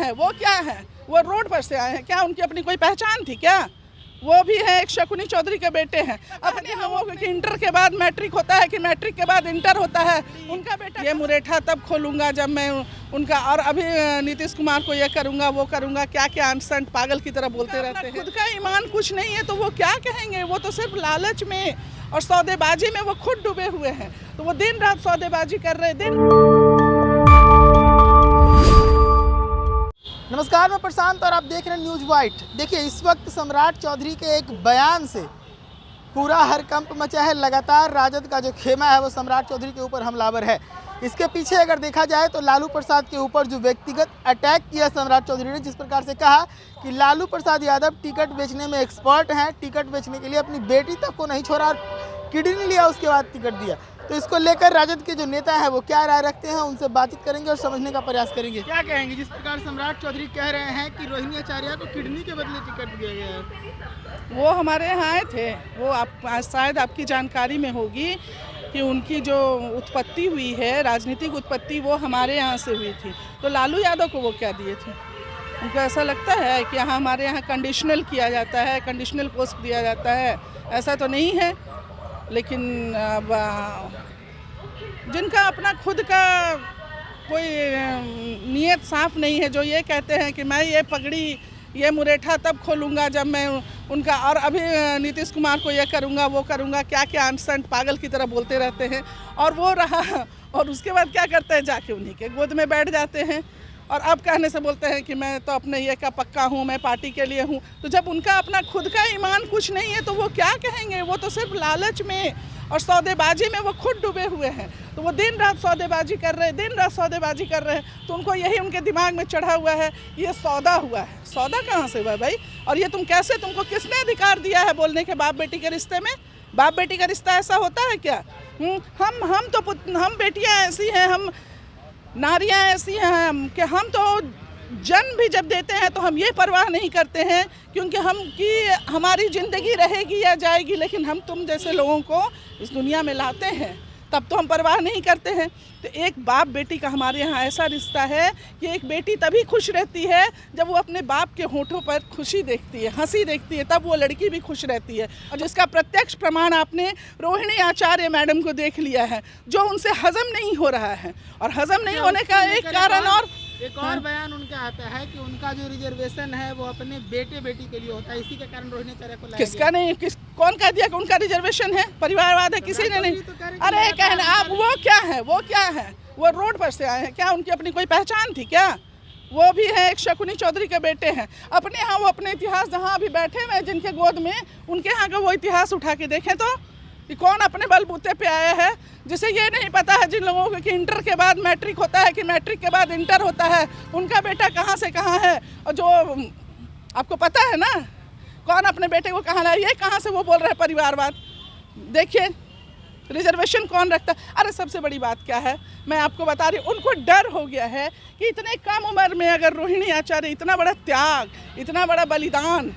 है वो क्या है? वो रोड पर से आए हैं क्या? उनकी अपनी कोई पहचान थी क्या? वो भी है एक शकुनी चौधरी के बेटे हैं। अपने लोगों को कि इंटर के बाद मैट्रिक होता है कि मैट्रिक के बाद इंटर होता है। उनका बेटा ये मुरेठा तब खोलूंगा जब मैं उनका, और अभी नीतीश कुमार को ये करूंगा वो करूंगा, क्या क्या अनसंट पागल की तरह बोलते रहते हैं। खुद का ईमान कुछ नहीं है तो वो क्या कहेंगे? वो तो सिर्फ लालच में और सौदेबाजी में वो खुद डूबे हुए हैं। तो वो दिन रात सौदेबाजी कर रहे दिन। नमस्कार, मैं प्रशांत और आप देख रहे हैं न्यूज़ वाइट। देखिए, इस वक्त सम्राट चौधरी के एक बयान से पूरा हरकंप मचा है। लगातार राजद का जो खेमा है वो सम्राट चौधरी के ऊपर हमलावर है। इसके पीछे अगर देखा जाए तो लालू प्रसाद के ऊपर जो व्यक्तिगत अटैक किया सम्राट चौधरी ने, जिस प्रकार से कहा कि लालू प्रसाद यादव टिकट बेचने में एक्सपर्ट हैं, टिकट बेचने के लिए अपनी बेटी तक को नहीं छोड़ा, किडनी लिया उसके बाद टिकट दिया। तो इसको लेकर राजद के जो नेता हैं वो क्या राय रखते हैं, उनसे बातचीत करेंगे और समझने का प्रयास करेंगे। क्या कहेंगे जिस प्रकार सम्राट चौधरी कह रहे हैं कि रोहिणी आचार्य को किडनी के बदले टिकट दिया गया है? वो हमारे यहाँ आए थे, वो आप शायद आपकी जानकारी में होगी कि उनकी जो उत्पत्ति हुई है, राजनीतिक उत्पत्ति, वो हमारे यहाँ से हुई थी। तो लालू यादव को वो क्या दिए थे? उनको ऐसा लगता है कि यहाँ हमारे यहाँ कंडीशनल किया जाता है, कंडीशनल पोस्ट दिया जाता है। ऐसा तो नहीं है, लेकिन जिनका अपना खुद का कोई नीयत साफ नहीं है, जो ये कहते हैं कि मैं ये पगड़ी, ये मुरेठा तब खोलूंगा जब मैं उनका, और अभी नीतीश कुमार को ये करूंगा वो करूंगा, क्या क्या अनसंट पागल की तरह बोलते रहते हैं। और वो रहा, और उसके बाद क्या करते हैं? जाके उन्हीं के गोद में बैठ जाते हैं और अब कहने से बोलते हैं कि मैं तो अपने ये का पक्का हूँ, मैं पार्टी के लिए हूँ। तो जब उनका अपना खुद का ईमान कुछ नहीं है तो वो क्या कहेंगे? वो तो सिर्फ लालच में और सौदेबाजी में वो खुद डूबे हुए हैं। तो वो दिन रात सौदेबाजी कर रहे हैं, दिन रात सौदेबाजी कर रहे हैं। तो उनको यही उनके दिमाग में चढ़ा हुआ है, ये सौदा हुआ है। सौदा कहाँ से हुआ भाई? और ये तुम कैसे, तुमको किसने अधिकार दिया है बोलने के बाप बेटी के रिश्ते में? बाप बेटी का रिश्ता ऐसा होता है क्या? हम बेटियाँ ऐसी हैं, हम नारियां ऐसी हैं कि हम तो जन्म भी जब देते हैं तो हम ये परवाह नहीं करते हैं क्योंकि हमारी ज़िंदगी रहेगी या जाएगी, लेकिन हम तुम जैसे लोगों को इस दुनिया में लाते हैं तब तो हम परवाह नहीं करते हैं। तो एक बाप बेटी का हमारे यहाँ ऐसा रिश्ता है कि एक बेटी तभी खुश रहती है जब वो अपने बाप के होठों पर खुशी देखती है, हंसी देखती है, तब वो लड़की भी खुश रहती है। और जिसका प्रत्यक्ष प्रमाण आपने रोहिणी आचार्य मैडम को देख लिया है, जो उनसे हजम नहीं हो रहा है। और हजम नहीं होने का एक कारण और बयान उनका आता है कि उनका जो रिजर्वेशन है वो अपने बेटे बेटी के लिए होता है, इसी के कारण रोहिणी आचार्य को लाया गया। किसका नहीं, कौन कह दिया कि उनका रिजर्वेशन है? परिवारवाद है, किसी ने नहीं। अरे कहना आप, वो क्या है? वो क्या है? वो रोड पर से आए हैं क्या? उनकी अपनी कोई पहचान थी क्या? वो भी है एक शकुनी चौधरी के बेटे हैं। अपने यहाँ वो अपने इतिहास, जहाँ अभी बैठे हुए जिनके गोद में, उनके यहाँ का वो इतिहास उठा के देखें तो कि कौन अपने बलबूते पे आया है, जिसे ये नहीं पता है जिन लोगों को कि इंटर के बाद मैट्रिक होता है कि मैट्रिक के बाद इंटर होता है। उनका बेटा कहाँ से कहाँ है, और जो आपको पता है ना कौन अपने बेटे को कहाँ लाया, ये कहाँ से वो बोल रहे हैं परिवारवाद? देखिए, रिजर्वेशन कौन रखता है? अरे सबसे बड़ी बात क्या है, मैं आपको बता रही हूँ, उनको डर हो गया है कि इतने कम उम्र में अगर रोहिणी आचार्य इतना बड़ा त्याग, इतना बड़ा बलिदान,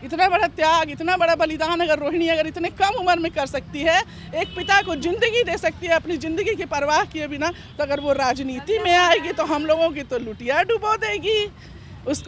इतना बड़ा बलिदान अगर रोहिणी अगर इतने कम उम्र में कर सकती है, एक पिता को जिंदगी दे सकती है अपनी ज़िंदगी की परवाह किए बिना, तो अगर वो राजनीति में आएगी तो हम लोगों की तो लुटिया डुबो देगी उसको।